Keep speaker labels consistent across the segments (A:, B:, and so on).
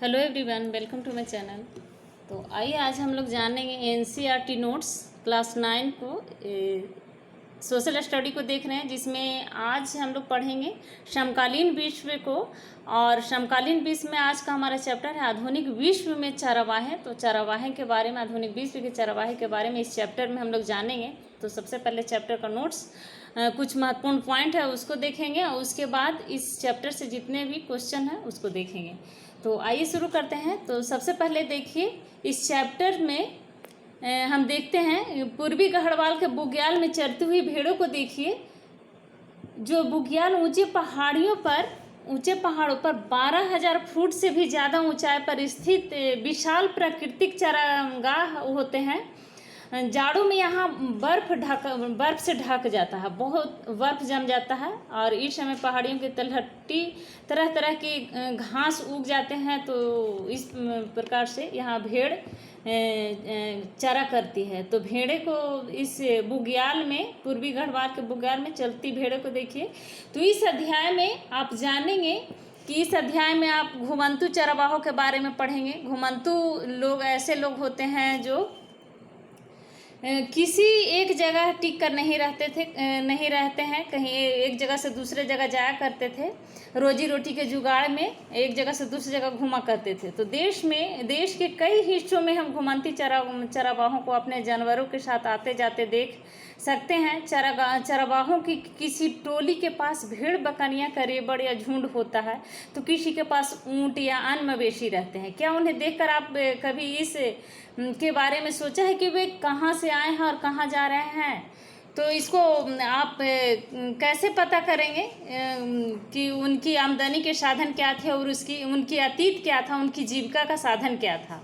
A: Hello everyone, welcome to my channel. तो आइए आज हम लोग जानेंगे एनसीईआरटी नोट्स क्लास 9 को सोशल स्टडी को देख रहे हैं, जिसमें आज हम लोग पढ़ेंगे समकालीन विश्व को। और समकालीन विश्व में आज का हमारा चैप्टर है आधुनिक विश्व में चरवाहे। तो चरवाहे के बारे में, आधुनिक विश्व के चरवाहे के बारे में इस चैप्टर में हम लोग जानेंगे। तो सबसे पहले चैप्टर का नोट्स कुछ महत्वपूर्ण पॉइंट है उसको देखेंगे, और उसके बाद इस चैप्टर से जितने भी क्वेश्चन हैं उसको देखेंगे। तो आइए शुरू करते हैं। तो सबसे पहले देखिए, इस चैप्टर में हम देखते हैं पूर्वी गढ़वाल के बुग्याल में चरती हुई भेड़ों को देखिए। जो बुग्याल ऊंचे पहाड़ों पर 12,000 फुट से भी ज़्यादा ऊंचाई पर स्थित विशाल प्राकृतिक चारागाह होते हैं। जाड़ों में यहाँ बर्फ से ढक जाता है, बहुत बर्फ जम जाता है, और इस समय पहाड़ियों की तलहटी तरह तरह के घास उग जाते हैं। तो इस प्रकार से यहाँ भेड़ चरा करती है। तो भेड़े को इस बुग्याल में, पूर्वी गढ़वाल के बुग्याल में चलती भेड़ों को देखिए। तो इस अध्याय में आप जानेंगे कि इस अध्याय में आप घुमंतु चरवाहों के बारे में पढ़ेंगे। घुमंतु लोग ऐसे लोग होते हैं जो किसी एक जगह टिक कर नहीं रहते हैं, कहीं एक जगह से दूसरे जगह जाया करते थे। रोजी रोटी के जुगाड़ में एक जगह से दूसरी जगह घुमा करते थे। तो देश के कई हिस्सों में हम घुमंती चरवाहों को अपने जानवरों के साथ आते जाते देख सकते हैं। चरवाहों की किसी टोली के पास भेड़ बकरियां का रेबड़ या झुंड होता है, तो किसी के पास ऊंट या अन्य मवेशी रहते हैं। क्या उन्हें देखकर आप कभी इस के बारे में सोचा है कि वे कहाँ से आए हैं और कहाँ जा रहे हैं? तो इसको आप कैसे पता करेंगे कि उनकी आमदनी के साधन क्या थे और उनकी अतीत क्या था, उनकी जीविका का साधन क्या था?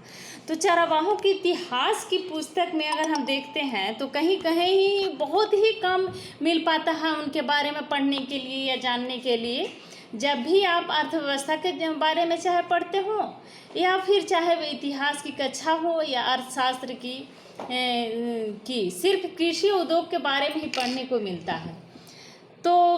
A: तो चरवाहों के इतिहास की पुस्तक में अगर हम देखते हैं तो कहीं कहीं बहुत ही कम मिल पाता है उनके बारे में पढ़ने के लिए या जानने के लिए। जब भी आप अर्थव्यवस्था के बारे में चाहे पढ़ते हो, या फिर चाहे वह इतिहास की कक्षा हो या अर्थशास्त्र की सिर्फ कृषि उद्योग के बारे में ही पढ़ने को मिलता है। तो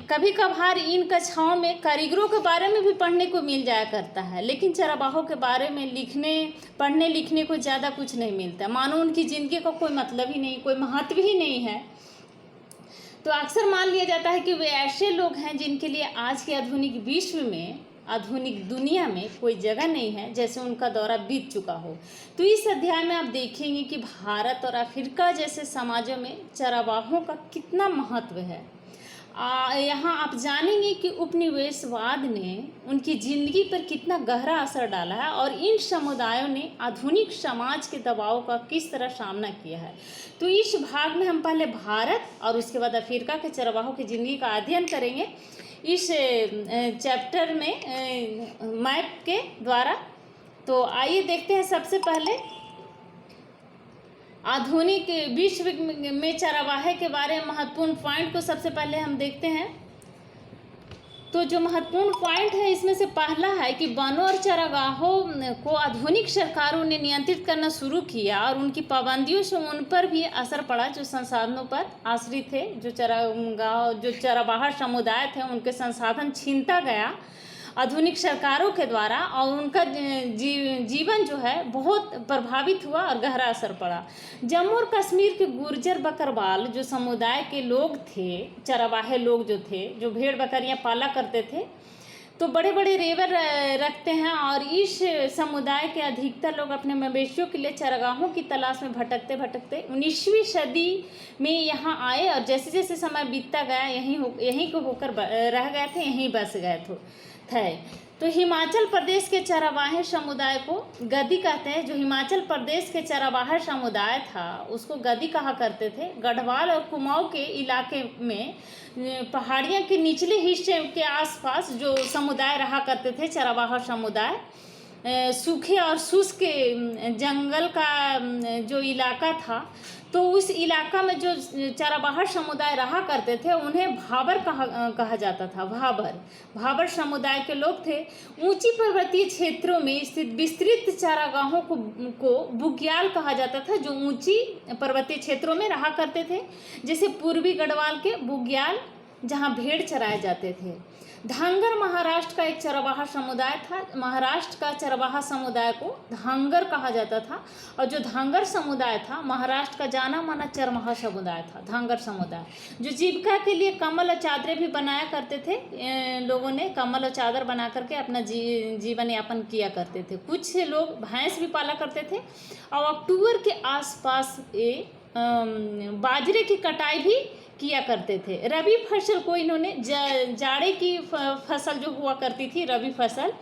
A: कभी कभार इन कक्षाओं में कारीगरों के बारे में भी पढ़ने को मिल जाया करता है, लेकिन चरवाहों के बारे में पढ़ने लिखने को ज़्यादा कुछ नहीं मिलता, मानो उनकी ज़िंदगी का कोई मतलब ही नहीं, कोई महत्व ही नहीं है। तो अक्सर मान लिया जाता है कि वे ऐसे लोग हैं जिनके लिए आज के आधुनिक विश्व में, आधुनिक दुनिया में कोई जगह नहीं है, जैसे उनका दौरा बीत चुका हो। तो इस अध्याय में आप देखेंगे कि भारत और अफ्रीका जैसे समाजों में चरवाहों का कितना महत्व है। यहाँ आप जानेंगे कि उपनिवेशवाद ने उनकी ज़िंदगी पर कितना गहरा असर डाला है और इन समुदायों ने आधुनिक समाज के दबाव का किस तरह सामना किया है। तो इस भाग में हम पहले भारत और उसके बाद अफ्रीका के चरवाहों की ज़िंदगी का अध्ययन करेंगे इस चैप्टर में मैप के द्वारा। तो आइए देखते हैं सबसे पहले आधुनिक विश्व में चरवाहे के बारे में महत्वपूर्ण पॉइंट को सबसे पहले हम देखते हैं। तो जो महत्वपूर्ण पॉइंट है इसमें से पहला है कि वनों और चरागाहों को आधुनिक सरकारों ने नियंत्रित करना शुरू किया और उनकी पाबंदियों से उन पर भी असर पड़ा जो संसाधनों पर आश्रित थे। जो चरवाहा समुदाय थे उनके संसाधन छीनता गया आधुनिक सरकारों के द्वारा, और उनका जीवन जो है बहुत प्रभावित हुआ और गहरा असर पड़ा। जम्मू और कश्मीर के गुर्जर बकरवाल जो समुदाय के लोग थे, चरवाहे लोग जो थे, जो भेड़ बकरियां पाला करते थे, तो बड़े बड़े रेवर रखते हैं, और इस समुदाय के अधिकतर लोग अपने मवेशियों के लिए चरगाहों की तलाश में भटकते भटकते 19वीं सदी में यहाँ आए, और जैसे जैसे समय बीतता गया यहीं को होकर रह गए थे, यहीं बस गए थे। तो हिमाचल प्रदेश के चरवाहे समुदाय को गद्दी कहते हैं। जो हिमाचल प्रदेश के चरवाहा समुदाय था उसको गद्दी कहा करते थे। गढ़वाल और कुमाऊं के इलाके में पहाड़ियों के निचले हिस्से के आसपास जो समुदाय रहा करते थे चरवाहा समुदाय, सूखे और शुष्क जंगल का जो इलाका था, तो उस इलाका में जो चरवाहा समुदाय रहा करते थे उन्हें भाबर कहा जाता था। भाबर समुदाय के लोग थे। ऊंची पर्वतीय क्षेत्रों में स्थित विस्तृत चारागाहों को बुग्याल कहा जाता था, जो ऊंची पर्वतीय क्षेत्रों में रहा करते थे, जैसे पूर्वी गढ़वाल के बुग्याल जहाँ भेड़ चराए जाते थे। धांगर महाराष्ट्र का एक चरवाहा समुदाय था। महाराष्ट्र का चरवाहा समुदाय को धांगर कहा जाता था, और जो धांगर समुदाय था महाराष्ट्र का जाना माना चरवाहा समुदाय था। धांगर समुदाय जो जीविका के लिए कम्बल और चादरें भी बनाया करते थे। लोगों ने कम्बल और चादर बना करके अपना जीवन यापन किया करते थे। कुछ लोग भैंस भी पाला करते थे, और अक्टूबर के आसपास बाजरे की कटाई भी किया करते थे। रबी फसल को इन्होंने जाड़े की फसल जो हुआ करती थी, रबी फसल,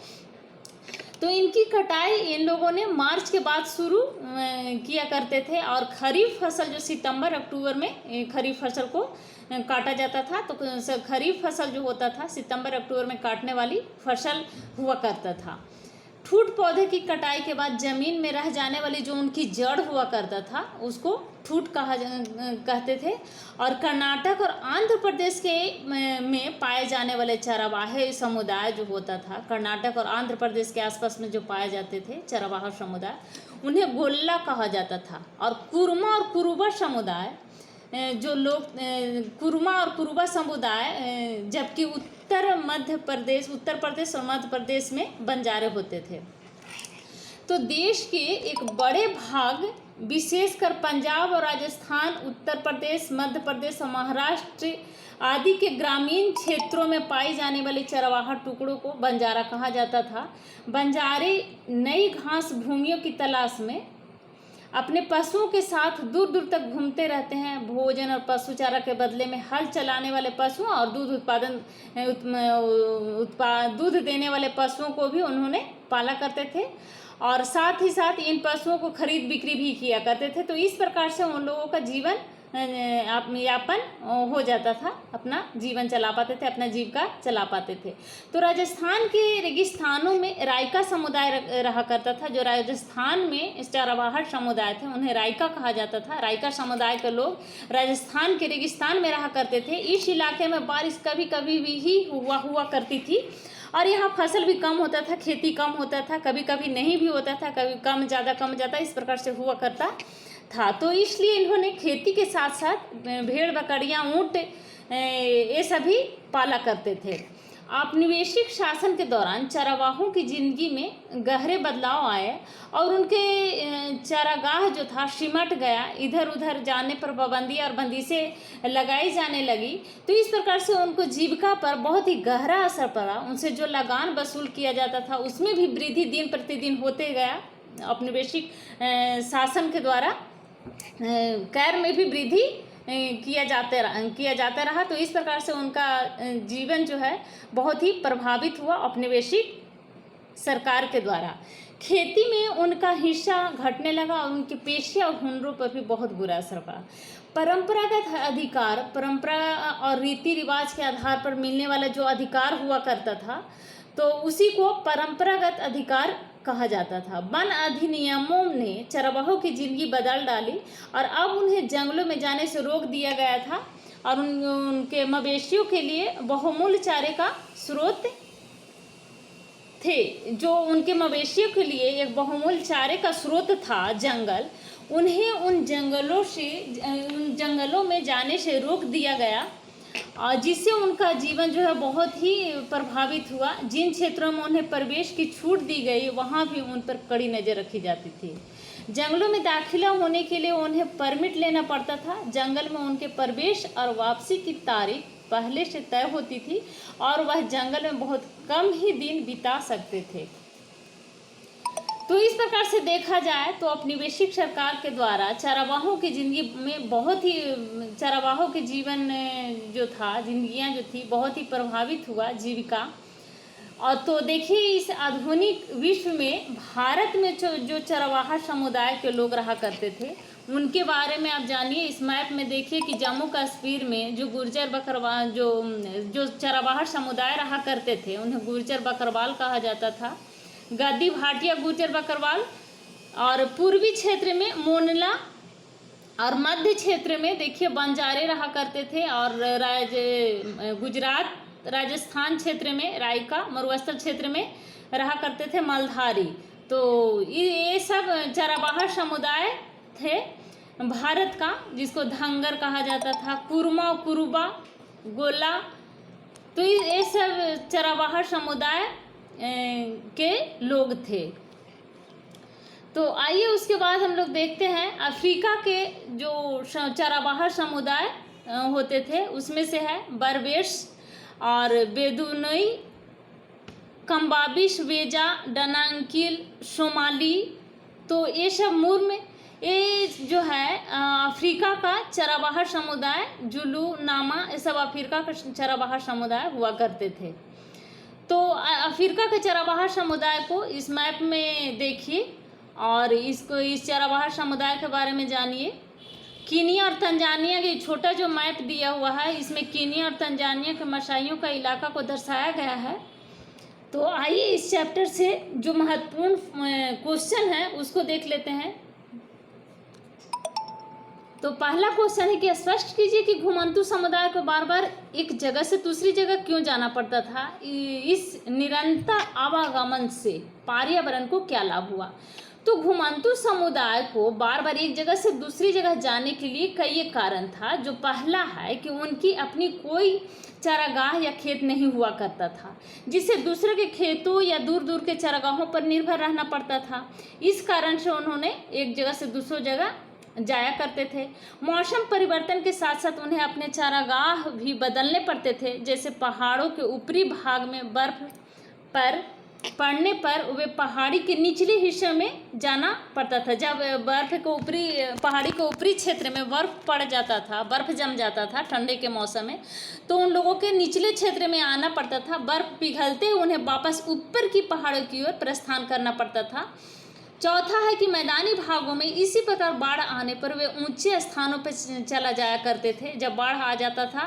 A: तो इनकी कटाई इन लोगों ने मार्च के बाद शुरू किया करते थे। और खरीफ फसल जो सितंबर अक्टूबर में खरीफ फसल को काटा जाता था, तो खरीफ फसल जो होता था सितंबर अक्टूबर में काटने वाली फसल हुआ करता था। ठूठ पौधे की कटाई के बाद जमीन में रह जाने वाली जो उनकी जड़ हुआ करता था उसको ठूठ कहते थे। और कर्नाटक और आंध्र प्रदेश के में पाए जाने वाले चरवाहे समुदाय जो होता था, कर्नाटक और आंध्र प्रदेश के आसपास में जो पाए जाते थे चरवाहा समुदाय, उन्हें गोल्ला कहा जाता था। और कुरुमा और कुरुबा समुदाय जो लोग कुरुमा और कुरुबा समुदाय, जबकि उत्तर प्रदेश और मध्य प्रदेश में बंजारे होते थे। तो देश के एक बड़े भाग विशेषकर पंजाब और राजस्थान, उत्तर प्रदेश, मध्य प्रदेश और महाराष्ट्र आदि के ग्रामीण क्षेत्रों में पाई जाने वाली चरवाहा टुकड़ों को बंजारा कहा जाता था। बंजारे नई घास भूमियों की तलाश में अपने पशुओं के साथ दूर दूर तक घूमते रहते हैं। भोजन और पशु चारा के बदले में हल चलाने वाले पशुओं और दूध देने वाले पशुओं को भी उन्होंने पाला करते थे, और साथ ही साथ इन पशुओं को खरीद बिक्री भी किया करते थे। तो इस प्रकार से उन लोगों का जीवन यापन हो जाता था, अपना जीवन चला पाते थे, अपना जीविका चला पाते थे। तो राजस्थान के रेगिस्तानों में रायका समुदाय रहा करता था। जो राजस्थान में चरवाहा समुदाय थे उन्हें रायका कहा जाता था। रायका समुदाय के लोग राजस्थान के रेगिस्तान में रहा करते थे। इस इलाके में बारिश कभी कभी भी ही हुआ करती थी, और यहाँ फसल भी कम होता था, खेती कम होता था, कभी कभी नहीं भी होता था, कभी कम ज़्यादा इस प्रकार से हुआ करता था। तो इसलिए इन्होंने खेती के साथ साथ भेड़ बकरियां, ऊँट ये सभी पाला करते थे। औपनिवेशिक शासन के दौरान चरवाहों की जिंदगी में गहरे बदलाव आए, और उनके चारागाह जो था सिमट गया। इधर उधर जाने पर पाबंदी और बंदिशें लगाई जाने लगी। तो इस प्रकार से उनको जीविका पर बहुत ही गहरा असर पड़ा। उनसे जो लगान वसूल किया जाता था उसमें भी वृद्धि दिन प्रतिदिन होते गया। औपनिवेशिक शासन के द्वारा कर में भी वृद्धि किया जाता रहा। तो इस प्रकार से उनका जीवन जो है बहुत ही प्रभावित हुआ औपनिवेशिक सरकार के द्वारा। खेती में उनका हिस्सा घटने लगा, और उनके पेशे और हुनरों पर भी बहुत बुरा असर पड़ा। परंपरागत अधिकार, परंपरा और रीति रिवाज के आधार पर मिलने वाला जो अधिकार हुआ करता था, तो उसी को परंपरागत अधिकार कहा जाता था। वन अधिनियमों ने चरवाहों की जिंदगी बदल डाली, और अब उन्हें जंगलों में जाने से रोक दिया गया था, और उनके मवेशियों के लिए बहुमूल्य चारे का स्रोत थे। जो उनके मवेशियों के लिए एक बहुमूल्य चारे का स्रोत था जंगल, उन्हें उन जंगलों में जाने से रोक दिया गया, और जिससे उनका जीवन जो है बहुत ही प्रभावित हुआ। जिन क्षेत्रों में उन्हें प्रवेश की छूट दी गई वहाँ भी उन पर कड़ी नज़र रखी जाती थी। जंगलों में दाखिला होने के लिए उन्हें परमिट लेना पड़ता था। जंगल में उनके प्रवेश और वापसी की तारीख पहले से तय होती थी, और वह जंगल में बहुत कम ही दिन बिता सकते थे। तो इस प्रकार से देखा जाए तो औपनिवेशिक सरकार के द्वारा चरवाहों की ज़िंदगी में बहुत ही, चरवाहों के जीवन जो था, जिंदगियां जो थी, बहुत ही प्रभावित हुआ जीविका। और तो देखिए इस आधुनिक विश्व में भारत में जो चरवाहा समुदाय के लोग रहा करते थे उनके बारे में आप जानिए। इस मैप में देखिए कि जम्मू कश्मीर में जो गुर्जर बकरवाल जो चरवाहा समुदाय रहा करते थे उन्हें गुर्जर बकरवाल कहा जाता था। गद्दी भाटिया गुर्जर बकरवाल, और पूर्वी क्षेत्र में मोनला, और मध्य क्षेत्र में देखिए बंजारे रहा करते थे, और गुजरात राजस्थान क्षेत्र में रायका, मरुस्थल क्षेत्र में रहा करते थे मलधारी। तो ये सब चरवाहा समुदाय थे भारत का, जिसको धंगर कहा जाता था। कुरुमा और कुरुबा गोला, तो ये सब चरावाहा समुदाय के लोग थे। तो आइए उसके बाद हम लोग देखते हैं अफ्रीका के जो चरावाहा समुदाय होते थे उसमें से है बर्बेर्स और बेदुनोई, कम्बाबिश, वेजा, डनांकिल, सोमाली। तो ये सब मूल में ये जो है अफ्रीका का चरावाहा समुदाय, जुलू, नामा, ये सब अफ्रीका का चरावाहा समुदाय हुआ करते थे। तो अफ्रीका के चरावाहा समुदाय को इस मैप में देखिए और इस चरावाहा समुदाय के बारे में जानिए। कीनिया और तंजानिया के छोटा जो मैप दिया हुआ है इसमें कीनिया और तंजानिया के मसाइयों का इलाका को दर्शाया गया है। तो आइए इस चैप्टर से जो महत्वपूर्ण क्वेश्चन है उसको देख लेते हैं। तो पहला क्वेश्चन है कि स्पष्ट कीजिए कि घुमंतू समुदाय को बार बार एक जगह से दूसरी जगह क्यों जाना पड़ता था। इस निरंतर आवागमन से पर्यावरण को क्या लाभ हुआ। तो घुमंतू समुदाय को बार बार एक जगह से दूसरी जगह जाने के लिए कई एक कारण था। जो पहला है कि उनकी अपनी कोई चारागाह या खेत नहीं हुआ करता था, जिससे दूसरे के खेतों या दूर दूर के चारागाहों पर निर्भर रहना पड़ता था। इस कारण से उन्होंने एक जगह से दूसरी जगह जाया करते थे। मौसम परिवर्तन के साथ साथ उन्हें अपने चारागाह भी बदलने पड़ते थे। जैसे पहाड़ों के ऊपरी भाग में बर्फ पर पड़ने पर वे पहाड़ी के निचले हिस्से में जाना पड़ता था। जब बर्फ के ऊपरी पहाड़ी के ऊपरी क्षेत्र में बर्फ पड़ जाता था, बर्फ जम जाता था ठंडे के मौसम में, तो उन लोगों के निचले क्षेत्र में आना पड़ता था। बर्फ पिघलते उन्हें वापस ऊपर की पहाड़ों की ओर प्रस्थान करना पड़ता था। चौथा है कि मैदानी भागों में इसी प्रकार बाढ़ आने पर वे ऊंचे स्थानों पर चला जाया करते थे। जब बाढ़ आ जाता था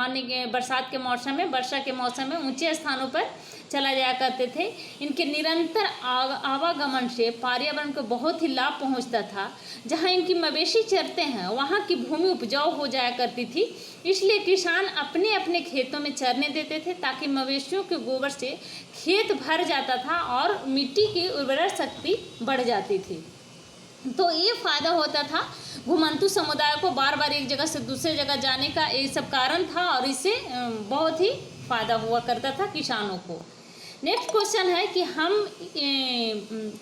A: आने के बरसात के मौसम में, वर्षा के मौसम में ऊंचे स्थानों पर चला जाया करते थे। इनके निरंतर आवागमन से पर्यावरण को बहुत ही लाभ पहुंचता था। जहां इनकी मवेशी चरते हैं वहां की भूमि उपजाऊ हो जाया करती थी, इसलिए किसान अपने अपने खेतों में चरने देते थे ताकि मवेशियों के गोबर से खेत भर जाता था और मिट्टी की उर्वरक शक्ति बढ़ जाती थी। तो ये फायदा होता था घुमंतू समुदाय को बार बार एक जगह से दूसरे जगह जाने का, ये सब कारण था और इससे बहुत ही फायदा हुआ करता था किसानों को। नेक्स्ट क्वेश्चन है कि हम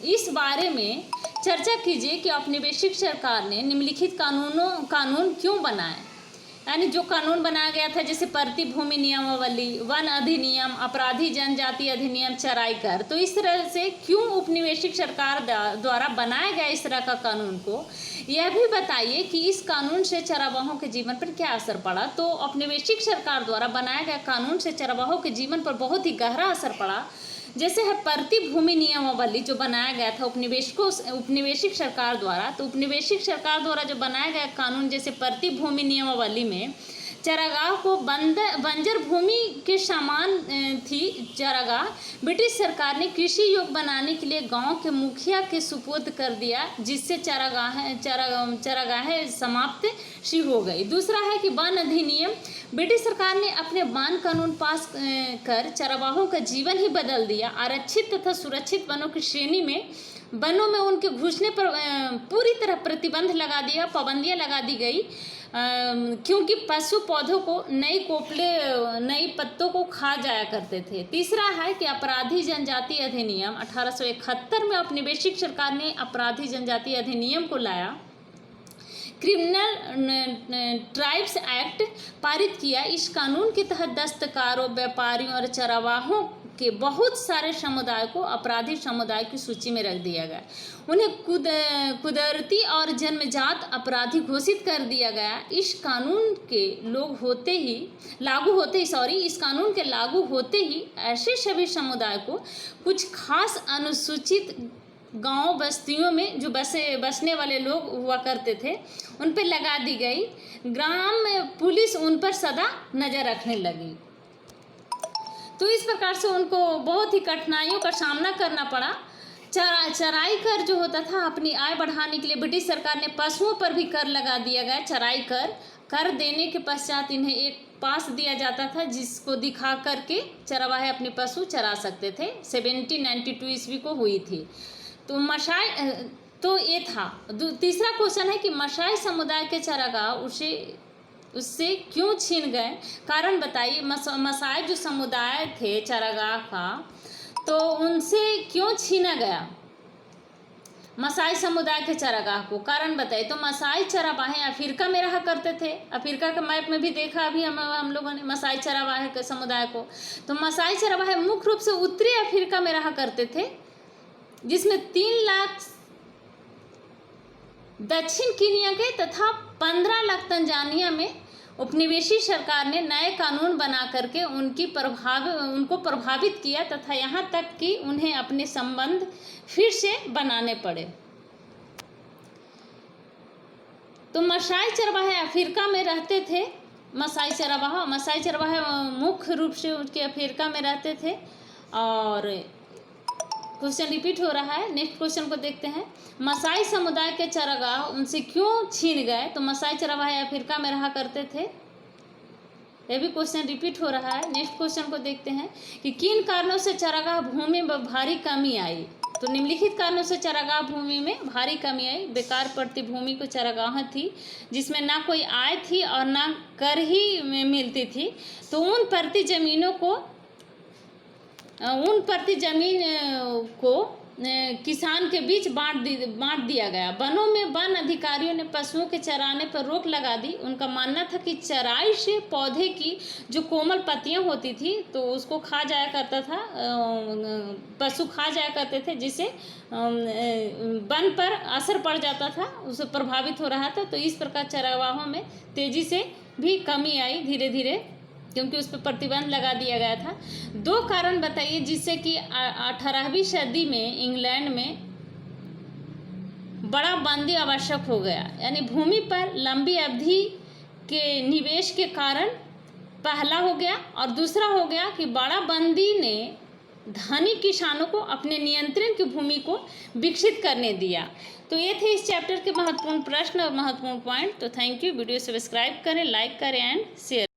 A: इस बारे में चर्चा कीजिए कि औपनिवेशिक सरकार ने निम्नलिखित कानून क्यों बनाए। यानी जो कानून बनाया गया था जैसे प्रतिभूमि नियमावली, वन अधिनियम, अपराधी जनजाति अधिनियम, चराई कर, तो इस तरह से क्यों उपनिवेशिक सरकार द्वारा बनाया गया इस तरह का कानून को। यह भी बताइए कि इस कानून से चरावाहों के जीवन पर क्या असर पड़ा। तो औपनिवेशिक सरकार द्वारा बनाया गया कानून से चरावाहों के जीवन पर बहुत ही गहरा असर पड़ा। जैसे है प्रतिभूमि नियमावली जो बनाया गया था उपनिवेशिक सरकार द्वारा। तो उपनिवेशिक सरकार द्वारा जो बनाया गया कानून जैसे प्रतिभूमि नियमावली में चारागाह को बंजर भूमि के समान थी चारागाह। ब्रिटिश सरकार ने कृषि योग्य बनाने के लिए गांव के मुखिया के सुपुर्द कर दिया, जिससे चारागाहें समाप्त सी हो गई। दूसरा है कि वन अधिनियम। ब्रिटिश सरकार ने अपने वन कानून पास कर चरावाहों का जीवन ही बदल दिया। आरक्षित तथा सुरक्षित वनों की श्रेणी में वनों में उनके घुसने पर पूरी तरह प्रतिबंध लगा दिया, पाबंदियां लगा दी गई, क्योंकि पशु पौधों को नई पत्तों को खा जाया करते थे। तीसरा है कि अपराधी जनजाति अधिनियम 1871 में औपनिवेशिक सरकार ने अपराधी जनजाति अधिनियम को लाया। क्रिमिनल ट्राइब्स एक्ट पारित किया। इस कानून के तहत दस्तकारों, व्यापारियों और चरावाहों के बहुत सारे समुदाय को अपराधी समुदाय की सूची में रख दिया गया। उन्हें कुदरती और जन्मजात अपराधी घोषित कर दिया गया। इस कानून के लागू होते ही ऐसे सभी समुदाय को कुछ खास अनुसूचित गांव बस्तियों में जो बसने वाले लोग हुआ करते थे उन पर लगा दी गई। ग्राम पुलिस उन पर सदा नज़र रखने लगी। तो इस प्रकार से उनको बहुत ही कठिनाइयों का सामना करना पड़ा। चराई कर जो होता था, अपनी आय बढ़ाने के लिए ब्रिटिश सरकार ने पशुओं पर भी कर लगा दिया गया। चराई कर देने के पश्चात इन्हें एक पास दिया जाता था जिसको दिखा करके चरवाहे अपने पशु चरा सकते थे। 1792 ईस्वी को हुई थी। तो ये था। तीसरा क्वेश्चन है कि मसाई समुदाय के चारागाह उसे उससे क्यों छीन गए, कारण बताइए। मसाई जो समुदाय थे चारागाह का, तो उनसे क्यों छीना गया मसाई समुदाय के चारागाह को, कारण बताइए। तो मसाई चरावाहे अफ्रीका में रहा करते थे। अफ्रीका के मैप में भी देखा अभी हम लोगों ने मसाई चरावाहे के समुदाय को। तो मसाई चरावाहे मुख्य रूप से उत्तरी अफ्रीका में रहा करते थे, जिसमें 3 लाख दक्षिण कीनिया के तथा 15 लाख तंजानिया में उपनिवेशी सरकार ने नए कानून बना करके उनको प्रभावित किया तथा यहाँ तक कि उन्हें अपने संबंध फिर से बनाने पड़े। तो मसाई चरवाहे अफ्रीका में रहते थे। मसाई चरवाहे मुख्य रूप से उनके अफ्रीका में रहते थे। और क्वेश्चन रिपीट हो रहा है, नेक्स्ट क्वेश्चन को देखते हैं। मसाई समुदाय के चरागाह उनसे क्यों छीन गए, तो मसाई चरवाहे अफ्रीका में रहा करते थे। यह भी क्वेश्चन रिपीट हो रहा है। नेक्स्ट क्वेश्चन को देखते हैं कि किन कारणों से चरागाह भूमि में भारी कमी आई। तो निम्नलिखित कारणों से चरागाह भूमि में भारी कमी आई। बेकार पड़ती भूमि को चरागाह थी, जिसमें ना कोई आय थी और ना कर ही मिलती थी। तो उन प्रति जमीन को किसान के बीच बांट दिया गया। वनों में वन अधिकारियों ने पशुओं के चराने पर रोक लगा दी। उनका मानना था कि चराई से पौधे की जो कोमल पत्तियां होती थी तो उसको खा जाया करता था, पशु खा जाया करते थे, जिससे वन पर असर पड़ जाता था, उससे प्रभावित हो रहा था। तो इस प्रकार चरागाहों में तेजी से भी कमी आई धीरे धीरे, क्योंकि उस पर प्रतिबंध लगा दिया गया था। 2 कारण बताइए जिससे कि 18वीं सदी में इंग्लैंड में बड़ा बंदी आवश्यक हो गया, यानी भूमि पर लंबी अवधि के निवेश के कारण पहला हो गया, और दूसरा हो गया कि बड़ा बंदी ने धनी किसानों को अपने नियंत्रण की भूमि को विकसित करने दिया। तो ये थे इस चैप्टर के महत्वपूर्ण प्रश्न और महत्वपूर्ण पॉइंट। तो थैंक यू। वीडियो सब्सक्राइब करें, लाइक करें एंड शेयर।